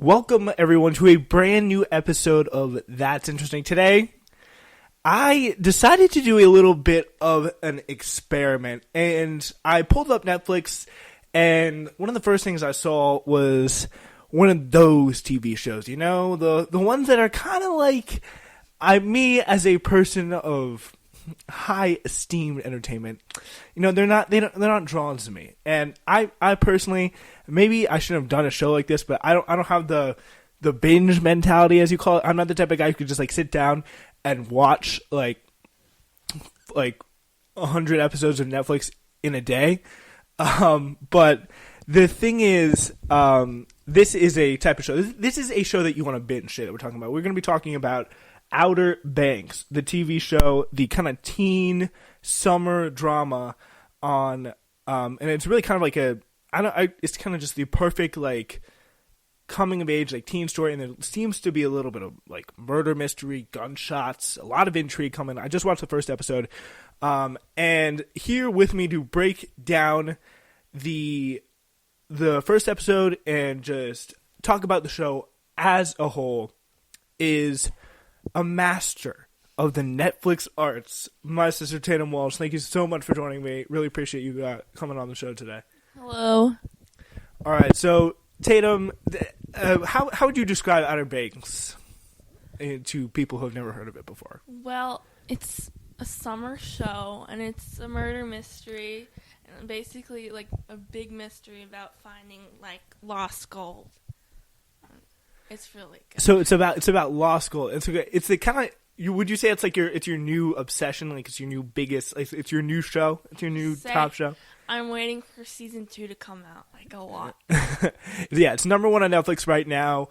Welcome, everyone, to a brand new episode of That's Interesting. Today, I decided to do a little bit of an experiment, and I pulled up Netflix, and one of the first things I saw was one of those TV shows, you know, the ones that are kind of like, me as a person of high esteemed entertainment, you know, they're not drawn to me. And I personally, maybe I shouldn't have done a show like this, but I don't have the binge mentality, as you call it. I'm not the type of guy who could just like sit down and watch like 100 episodes of Netflix in a day. But the thing is, this is a type of show. This is a show that you want to binge. That we're talking about. We're going to be talking about Outer Banks, the TV show, the kind of teen summer drama on, and it's really kind of like it's kind of just the perfect like coming of age like teen story, and there seems to be a little bit of like murder mystery, gunshots, a lot of intrigue coming. I just watched the first episode, and here with me to break down the first episode and just talk about the show as a whole is a master of the Netflix arts, my sister Tatum Walsh. Thank you so much for joining me. Really appreciate you coming on the show today. Hello. All right, so Tatum, how would you describe Outer Banks to people who have never heard of it before? Well, it's a summer show, and it's a murder mystery, and basically like a big mystery about finding like lost gold. It's really good. So it's about lost gold. It's the kind of, would you say it's like your new obsession, like it's your new biggest, like it's your new show, it's your new top show? I'm waiting for season 2 to come out, like a lot. Yeah, it's number 1 on Netflix right now.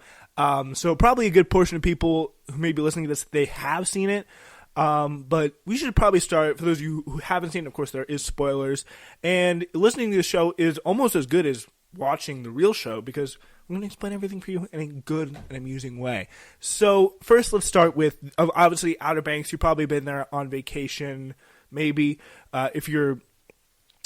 So probably a good portion of people who may be listening to this, they have seen it. But we should probably start, for those of you who haven't seen it, of course there is spoilers, and listening to the show is almost as good as watching the real show, because I'm going to explain everything for you in a good and amusing way. So first, let's start with, obviously, Outer Banks. You've probably been there on vacation, maybe. If you're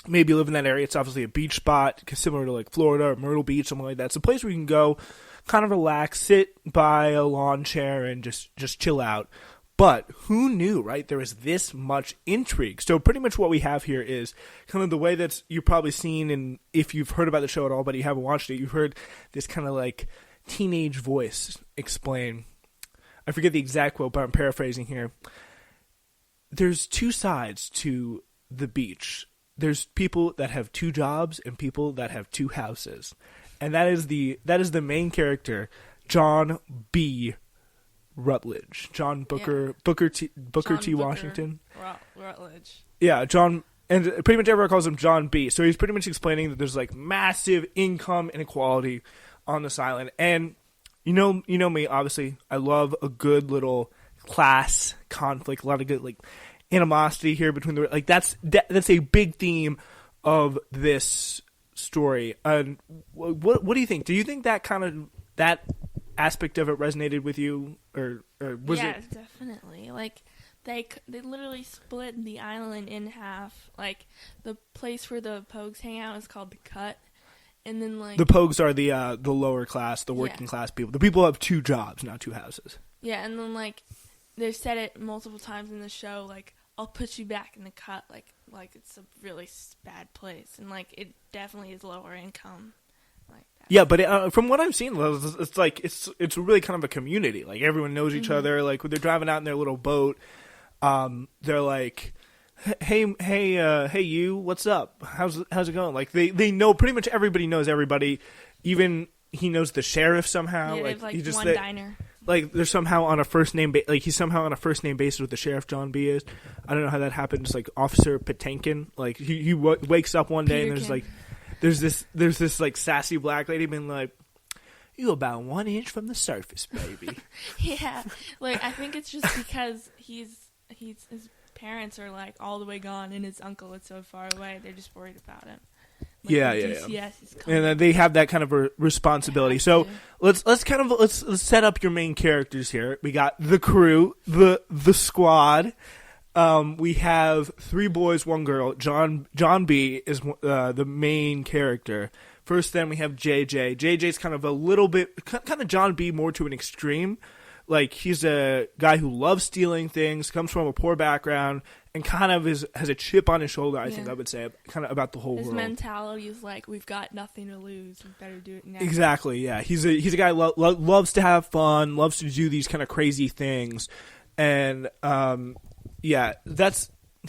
maybe live in that area, it's obviously a beach spot, similar to like Florida or Myrtle Beach, something like that. It's a place where you can go, kind of relax, sit by a lawn chair, and just chill out. But who knew, right? There was this much intrigue. So pretty much what we have here is kind of the way that you've probably seen, and if you've heard about the show at all, but you haven't watched it, you've heard this kind of like teenage voice explain. I forget the exact quote, but I'm paraphrasing here. There's two sides to the beach. There's people that have 2 jobs and people that have 2 houses. And that is the main character, John B. Rutledge, John Booker, yeah. Booker T. Washington. Rutledge. Yeah, John, and pretty much everyone calls him John B. So he's pretty much explaining that there's like massive income inequality on this island. And you know me, obviously, I love a good little class conflict, a lot of good like animosity here between the like that's a big theme of this story. And what do you think? Do you think that kind of that aspect of it resonated with you, or was it? Yeah, definitely. Like they literally split the island in half. Like the place where the Pogues hang out is called the Cut, and then like the Pogues are the lower class, the working class people. The people who have 2 jobs, not 2 houses. Yeah, and then like they've said it multiple times in the show. Like I'll put you back in the Cut. Like it's a really bad place, and like it definitely is lower income. Yeah, but from what I've seen, it's like it's really kind of a community. Like everyone knows each other. Like when they're driving out in their little boat, they're like, "Hey, you, what's up? How's it going?" Like they know, pretty much everybody knows everybody. Even he knows the sheriff somehow. Yeah, like they have he just one diner. Like they're somehow on a first name like he's somehow on a first name basis with the sheriff John B is. I don't know how that happened. Just like Officer Patinkin. Like he wakes up one day and there's like. There's this like sassy black lady being like, "You about 1 inch from the surface, baby." Yeah, like I think it's just because his parents are like all the way gone, and his uncle is so far away. They're just worried about him. Like, yeah. Is coming. And they have that kind of a responsibility. So let's set up your main characters here. We got the crew, the squad. We have 3 boys, 1 girl. John B is the main character, First, then we have JJ. JJ's kind of a little bit, kind of John B more to an extreme. Like, he's a guy who loves stealing things, comes from a poor background, and kind of has a chip on his shoulder, I think I would say, kind of about the whole world. His mentality is like, we've got nothing to lose, we better do it now. Exactly, yeah. He's a guy who loves to have fun, loves to do these kind of crazy things. And, yeah,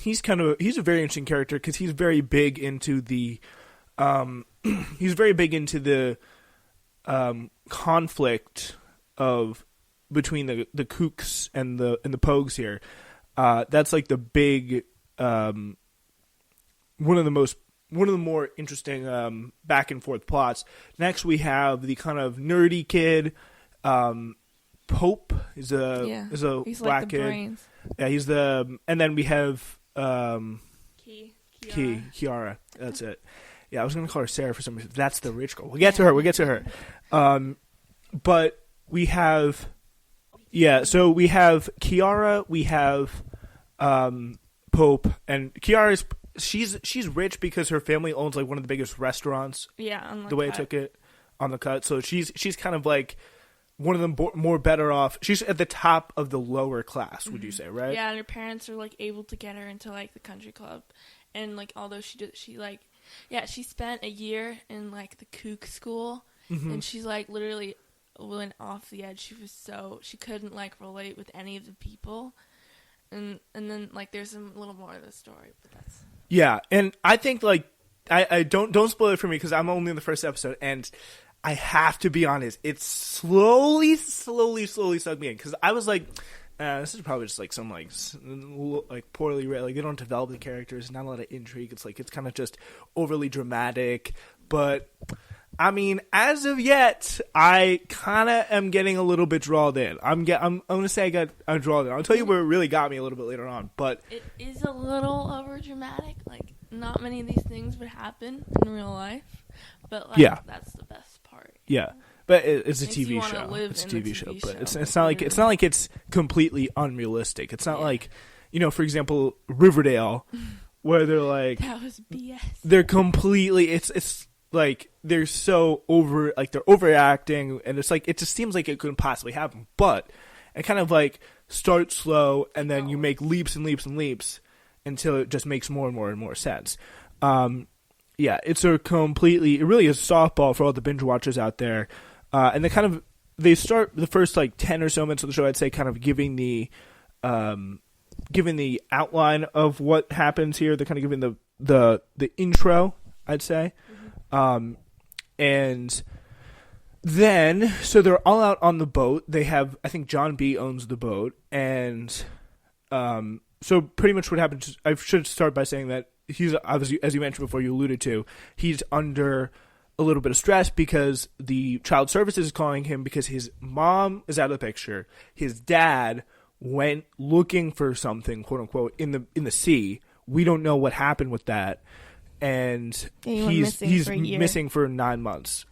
he's a very interesting character because he's very big into the, conflict between the kooks and the pogues here. That's like the big one of the more interesting back and forth plots. Next, we have the kind of nerdy kid. Pope is a he's black like the kid. Brains. Yeah, he's and then we have Kiara. That's it. Yeah, I was gonna call her Sarah for some reason. That's the rich girl. We'll get to her. But we have. Yeah, so we have Kiara, we have Pope, and Kiara's she's rich because her family owns like one of the biggest restaurants. Yeah, on the way I took it on the cut. So she's kind of like one of the more better off. She's at the top of the lower class, would you say, right? Yeah, and her parents are like able to get her into like the country club, and like although she spent a year in like the kook school, and she's like literally went off the edge. She couldn't like relate with any of the people, and then like there's a little more of the story, but that's and I think like I don't spoil it for me because I'm only in the first episode, and I have to be honest, it slowly sucked me in because I was like, this is probably just like some like poorly read, like they don't develop the characters, not a lot of intrigue. It's like it's kind of just overly dramatic, but. I mean, as of yet, I kind of am getting a little bit drawn in. I'm gonna say I'm drawn in. I'll tell you where it really got me a little bit later on, but it is a little over dramatic. Like, not many of these things would happen in real life, but like, that's the best part. Yeah, but it's a TV show. It's a TV show, but it's not like it's completely unrealistic. It's not like, for example, Riverdale, where they're like that was BS. They're completely it's. Like they're so they're overacting, and it's like it just seems like it couldn't possibly happen. But it kind of like starts slow, and then you make leaps and leaps and leaps until it just makes more and more and more sense. It's it really is a softball for all the binge watchers out there. And they start the first like 10 or so minutes of the show, I'd say, kind of giving the outline of what happens here. They're kind of giving the intro, I'd say. And then, so they're all out on the boat. They have, I think John B owns the boat. And, so pretty much what happens, I should start by saying that he's, obviously, as you mentioned before, you alluded to, he's under a little bit of stress because the child services is calling him because his mom is out of the picture. His dad went looking for something, quote unquote, in the sea. We don't know what happened with that. And he's missing for 9 months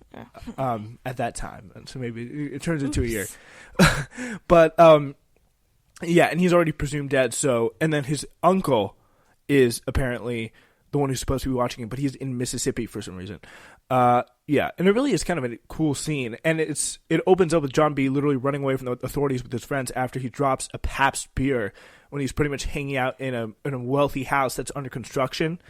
at that time, and so maybe it turns into a year. But and he's already presumed dead. So, and then his uncle is apparently the one who's supposed to be watching him, but he's in Mississippi for some reason. And it really is kind of a cool scene, and it opens up with John B literally running away from the authorities with his friends after he drops a Pabst beer when he's pretty much hanging out in a wealthy house that's under construction.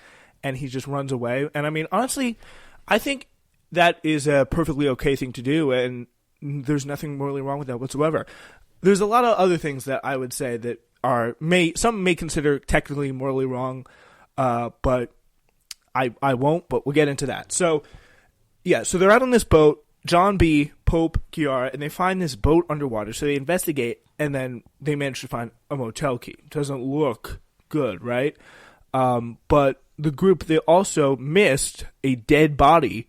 And he just runs away. And I mean, honestly, I think that is a perfectly okay thing to do, and there's nothing morally wrong with that whatsoever. There's a lot of other things that I would say that some may consider technically morally wrong, but I won't. But we'll get into that. So so they're out on this boat. John B, Pope, Kiara, and they find this boat underwater. So they investigate, and then they manage to find a motel key. It doesn't look good, right? But the group, they also missed a dead body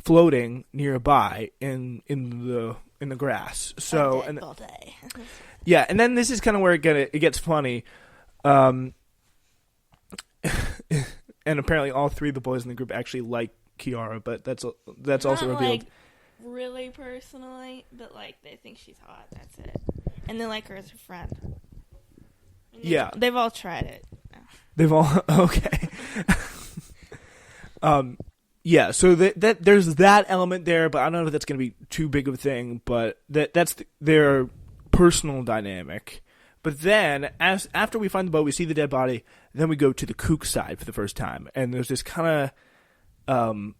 floating nearby in the grass. So and then this is kind of where it gets funny. And apparently all three of the boys in the group actually like Kiara, but that's also revealed. Like, really personally, but like they think she's hot. That's it, and they like her as a friend. They've all tried it. They've all okay. Yeah, so that there's that element there, but I don't know if that's going to be too big of a thing. But that's their personal dynamic. But then, after we find the boat, we see the dead body. Then we go to the kook side for the first time, and there's this kind of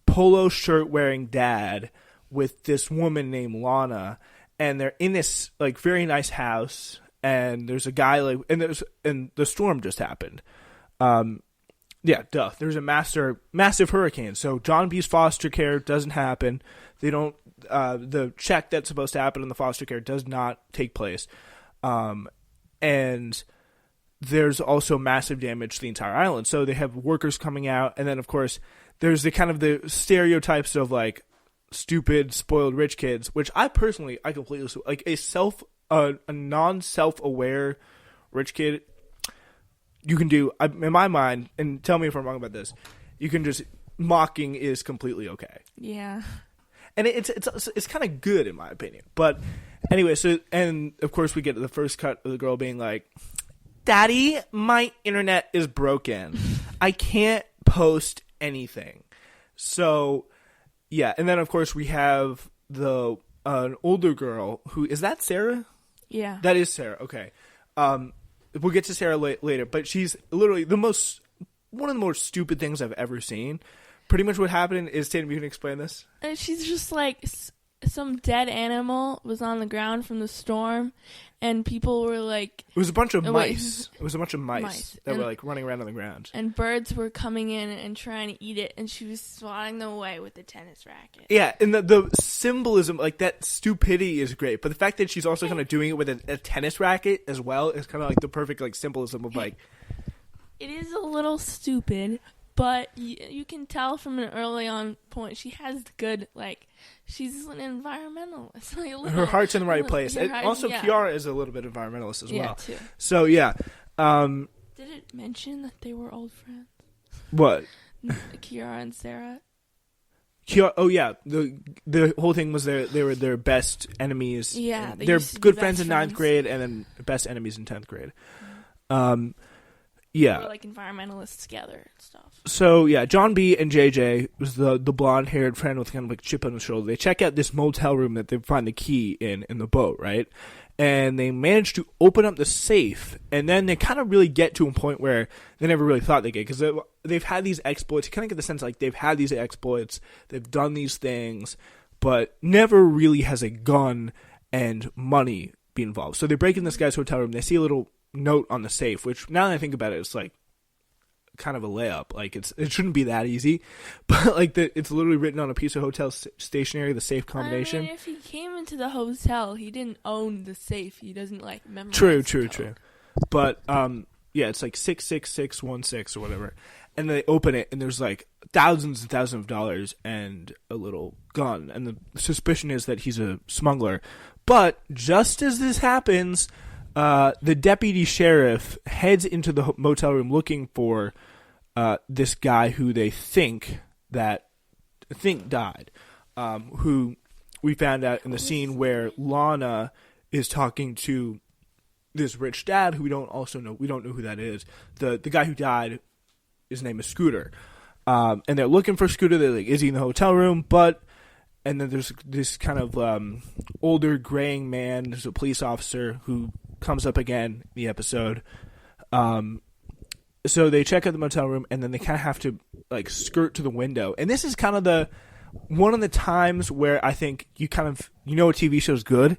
polo shirt wearing dad with this woman named Lana, and they're in this like very nice house. And there's a guy like, and the storm just happened. Yeah, duh. There's a massive hurricane. So John B's foster care doesn't happen. They don't. The check that's supposed to happen in the foster care does not take place. And there's also massive damage to the entire island. So they have workers coming out, and then of course there's the kind of the stereotypes of like stupid, spoiled rich kids, which I completely like. A non-self-aware rich kid, you can do, in my mind, and tell me if I'm wrong about this, you can just, mocking is completely okay. Yeah. And it's kind of good in my opinion. But anyway, so, and of course we get the first cut of the girl being like, Daddy, my internet is broken. I can't post anything. So, yeah. And then of course we have an older girl who, is that Sarah? Yeah. That is Sarah. Okay. We'll get to Sarah later, but she's literally one of the more stupid things I've ever seen. Pretty much what happened is, Tatum, you can explain this? And she's just like, some dead animal was on the ground from the storm, and people were like... It was a bunch of mice. It was a bunch of mice that were like running around on the ground. And birds were coming in and trying to eat it, and she was swatting them away with the tennis racket. Yeah, and the symbolism, like that stupidity is great, but the fact that she's also kind of doing it with a tennis racket as well is kind of like the perfect like symbolism of like... It is a little stupid, but you can tell from an early on point she has good, like, she's an environmentalist. Like her heart's in the right place. And also, Kiara is a little bit environmentalist as well. Too. So, yeah. Did it mention that they were old friends? What? Kiara and Sarah? Kiara, oh, yeah. The whole thing was they were their best enemies. Yeah. They're good friends in 9th grade and then best enemies in 10th grade. Yeah. They were like environmentalists together and stuff. So, yeah, John B. and JJ was the blonde-haired friend with kind of like chip on his shoulder. They check out this motel room that they find the key in the boat, right? And they manage to open up the safe, and then they kind of really get to a point where they never really thought they get, because they've had these exploits. You kind of get the sense like they've had these exploits, they've done these things, but never really has a gun and money be involved. So they break in this guy's hotel room, they see a little note on the safe, which now that I think about it, it's like kind of a layup. Like it shouldn't be that easy, but like it's literally written on a piece of hotel stationery, the safe combination. I mean, if he came into the hotel, he didn't own the safe. He doesn't like memorize. True. But yeah, it's like 66616 or whatever, and they open it, and there's like thousands and thousands of dollars and a little gun, and the suspicion is that he's a smuggler. But just as this happens, the deputy sheriff heads into the motel room looking for this guy who they think died, who we found out in the scene where Lana is talking to this rich dad who we don't know who that is. The guy who died, his name is Scooter, and they're looking for Scooter. They're like, is he in the hotel room? And then there's this kind of older graying man. There's a police officer who comes up again in the episode. So they check out the motel room, and then they kind of have to like skirt to the window. And this is kind of one of the times where I think you know a TV show's good.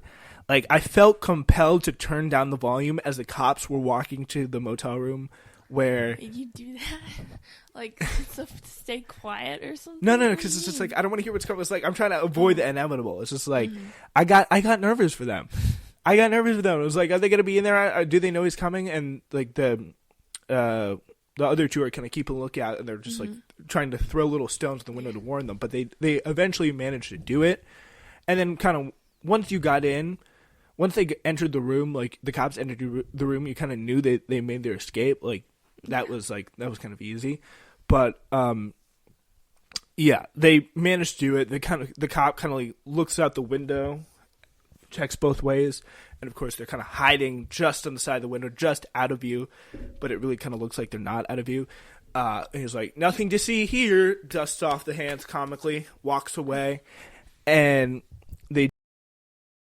Like I felt compelled to turn down the volume as the cops were walking to the motel room. Where you do that, like to stay quiet or something? No, because it's just like I don't want to hear what's coming. It's like I'm trying to avoid the inevitable. It's just like I got nervous for them. It was like, are they going to be in there? Do they know he's coming? And like the other two are kind of keeping a lookout, and they're just like trying to throw little stones at the window to warn them. But they eventually managed to do it. And then kind of once they entered the room, like the cops entered the room, you kind of knew they made their escape. Like that was kind of easy. But yeah, they managed to do it. The cop kind of like looks out the window, checks both ways, and of course they're kind of hiding just on the side of the window, just out of view, but it really kind of looks like they're not out of view. He's like, nothing to see here, dusts off the hands comically, walks away, and they